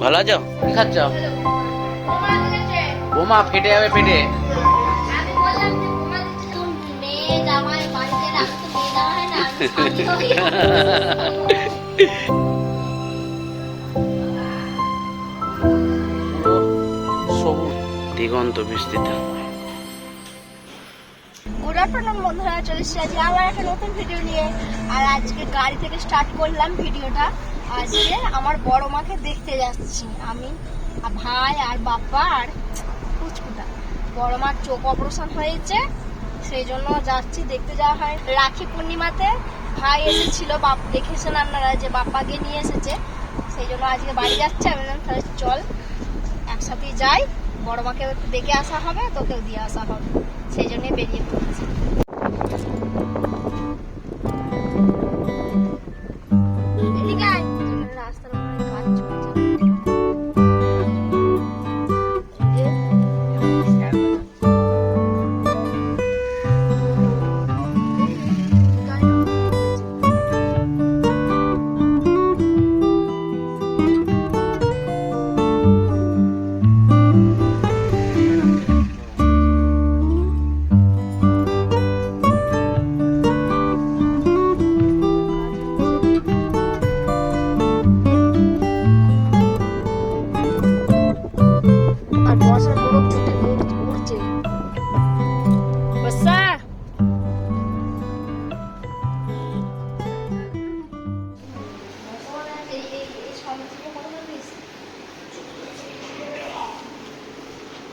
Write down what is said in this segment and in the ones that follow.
ভালো আছো? কি খাচ্ছ? বোমা ফেটে যাবে পেটে। সবুজ দিগন্ত বিস্তৃত। গুড আফটারনুন বন্ধুরা, চলে এসেছি আজকে আবার একটা নতুন ভিডিও নিয়ে। আর আজকে গাড়ি থেকে স্টার্ট করলাম ভিডিওটা। আজকে আমার বড় মাকে দেখতে যাচ্ছি আমি, ভাই আর বাপ্পা আর পুচকুটা। বড় মার চোখ অপারেশন হয়েছে, সেই জন্য যাচ্ছি, দেখতে যাওয়া হয়। রাখি পূর্ণিমাতে ভাই এসেছিল, দেখেছেন আপনারা যে বাপ্পাকে নিয়ে এসেছে, সেই জন্য আজকে বাড়ি যাচ্ছে। আমি বললাম তাহলে চল একসাথেই যাই, বড় মাকে একটু দেখে আসা হবে, তোকেও দিয়ে আসা হবে, সেই জন্যই বেরিয়ে পড়েছি। রাস্তার কাজ চলছে।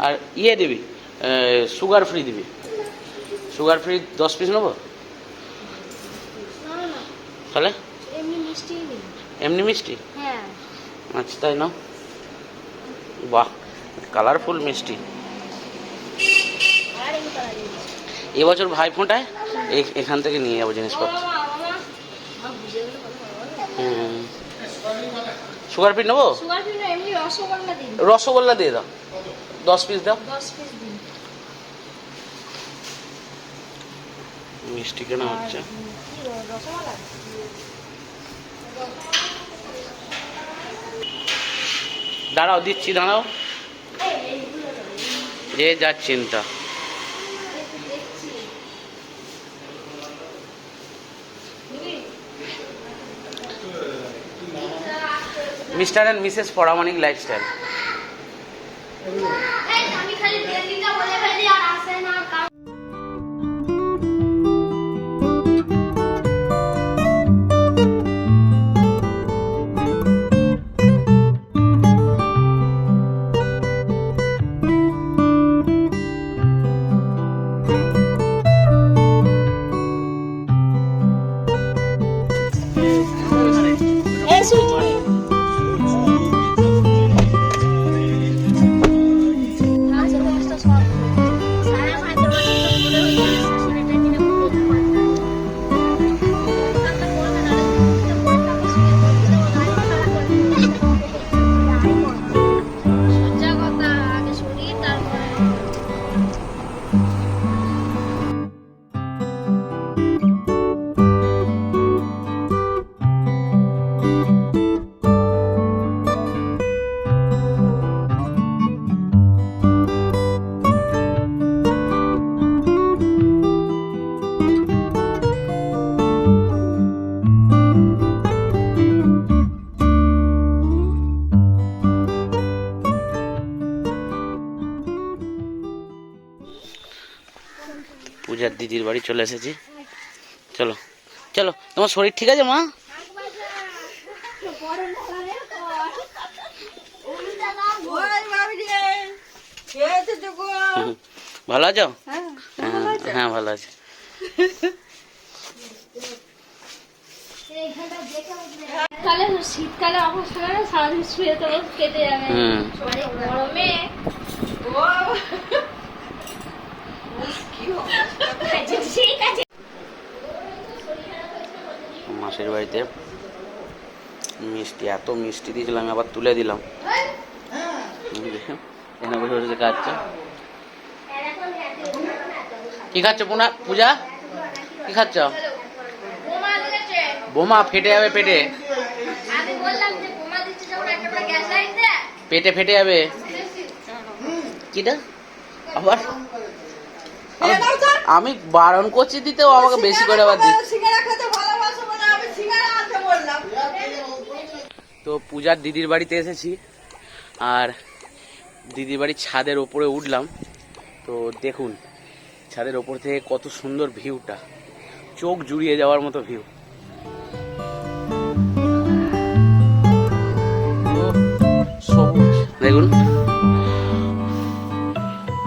আর ইয়ে দিবি, সুগার ফ্রি দিবি। সুগার ফ্রি 10 পিস নেবো। তাহলে এমনি মিষ্টি? হ্যাঁ। আচ্ছা তাই নাও। বাহ, কালারফুল মিষ্টি। এবছর ভাই ফোঁটায় এখান থেকে নিয়ে যাবো জিনিসপত্র। সুগার ফ্রি নেবো? রসগোল্লা দিয়ে দাও, 10 পিস দাও। মিষ্টি কেনা হচ্ছে। দাঁড়াও, দিচ্ছি, দাঁড়াও। যে যার চিন্তা। Mister and Mrs Paramanik lifestyle. পূজার দিদির বাড়ি চলে এসেছি। চলো চলো, তোমার শরীর ঠিক আছে মা? ভালো আছো? হ্যাঁ ভালো আছে। শীতকালে অবস্থা সারাদিন শুয়ে তো কেটে যাবে, গরমে মাসির বাড়িতে মিষ্টি, এত মিষ্টি দিয়েছিলাম, আবার তুলে দিলাম। এখানে বসে বসে খাচ্ছে। কি খাচ্ছ পূজা? কি খাচ্ছ? বোমা ফেটে যাবে পেটে। পেটে ফেটে যাবে। কিটা আবার আমি বারণ করছি দিতেও আমাকে বেশি করে আবার দিচ্ছে। তো পূজার দিদির বাড়িতে এসেছি, আর দিদির বাড়ির ছাদের ওপরে উঠলাম। তো দেখুন ছাদের ওপর থেকে কত সুন্দর ভিউটা, চোখ জুড়িয়ে যাওয়ার মতো ভিউ। সবুজ দেখুন,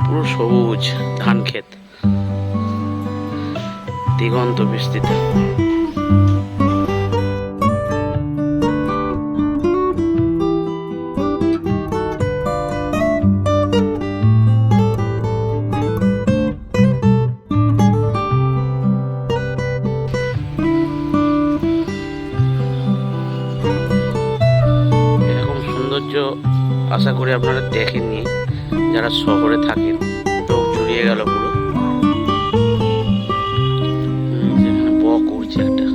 পুরো সবুজ ধান ক্ষেত, দিগন্ত বিস্তৃত। আশা করি আপনারা দেখেননি, যারা শহরে থাকেন। চোখ জুড়িয়ে গেল পুরো। বক উড়ছে একটা।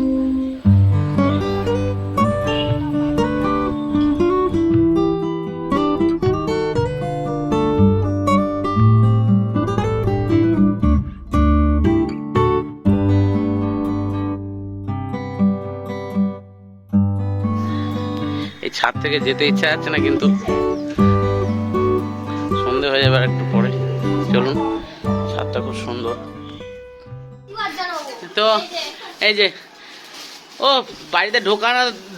এই ছাদ থেকে যেতে ইচ্ছা যাচ্ছে না, কিন্তু হয়ে যাবে একটু পরে। চলুন, ছাদটা খুব সুন্দর। তো এই যে ও বাড়িতে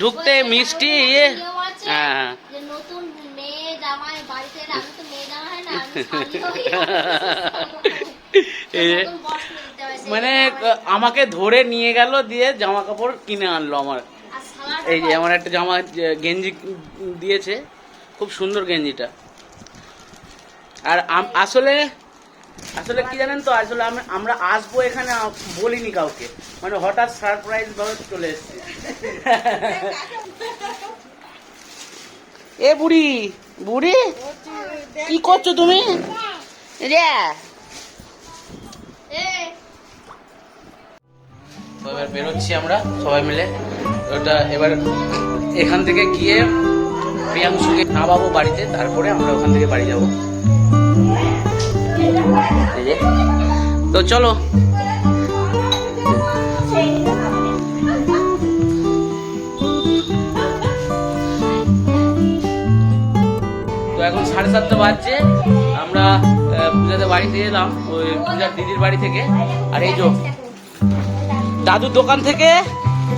ঢুকতে মিষ্টি ইয়ে, হ্যাঁ মানে আমাকে ধরে নিয়ে গেল, দিয়ে জামা কাপড় কিনে আনলো আমার। এই যে আমার একটা জামা গেঞ্জি দিয়েছে, খুব সুন্দর গেঞ্জিটা। আর আসলে কি জানেন তো, আসলে আমরা আসবো এখানে বলিনি কাউকে, মানে হঠাৎ সারপ্রাইজ ভাবে চলে এসেছি। এ বুড়ি বুড়ি কি করছো তুমি? তো এবার বেরোচ্ছি আমরা সবাই মিলে। ওটা এবার এখান থেকে গিয়ে প্রিয়াংশুকে নামাবো বাড়িতে, তারপরে আমরা ওখান থেকে বাড়ি যাবো। তো চলো, তো এখন 7:30 বাজছে। আমরা পূজাতে বাড়িতে এলাম, ওই পূজার দিদির বাড়ি থেকে। আর এই যে দাদুর দোকান থেকে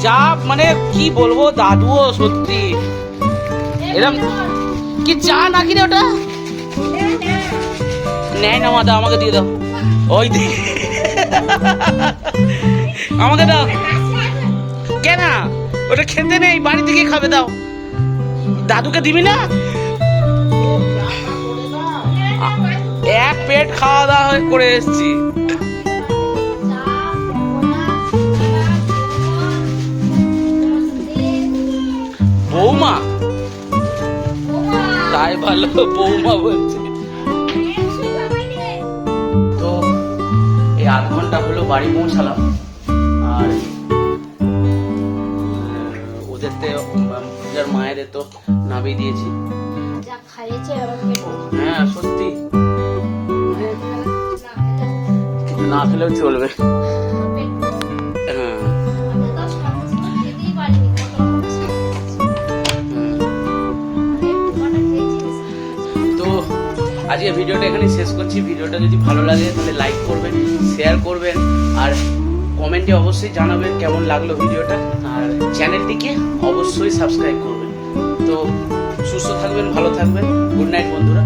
যা মানে কি বলবো, দাদুও সত্যি এরকম কি চা নাকি রে ওটা নেয় না, মাদা আমাকে দিয়ে দাও। ওই আমাকে দাও। কেন ওটা খেতে নেই, বাড়ি থেকে খাবে, দাও। দাদুকে দিবি না? এক পেট খাওয়া দাওয়া করে এসছি। বৌমা তাই ভালো, বৌমা বলছে। তো এই 8 ঘন্টা হলো বাড়ি পৌঁছালাম। আর ওদের তো পূজার মায়েদের তো নামিয়ে দিয়েছি। হ্যাঁ সত্যি, না খেলেও চলবে। আজকে ভিডিওটা এখানে শেষ করছি। ভিডিওটা যদি ভালো লাগে তাহলে লাইক করবেন, শেয়ার করবেন, আর কমেন্টে অবশ্যই জানাবেন কেমন লাগলো ভিডিওটা। আর চ্যানেলটিকে অবশ্যই সাবস্ক্রাইব করবেন। তো সুস্থ থাকবেন, ভালো থাকবেন। গুড নাইট বন্ধুরা।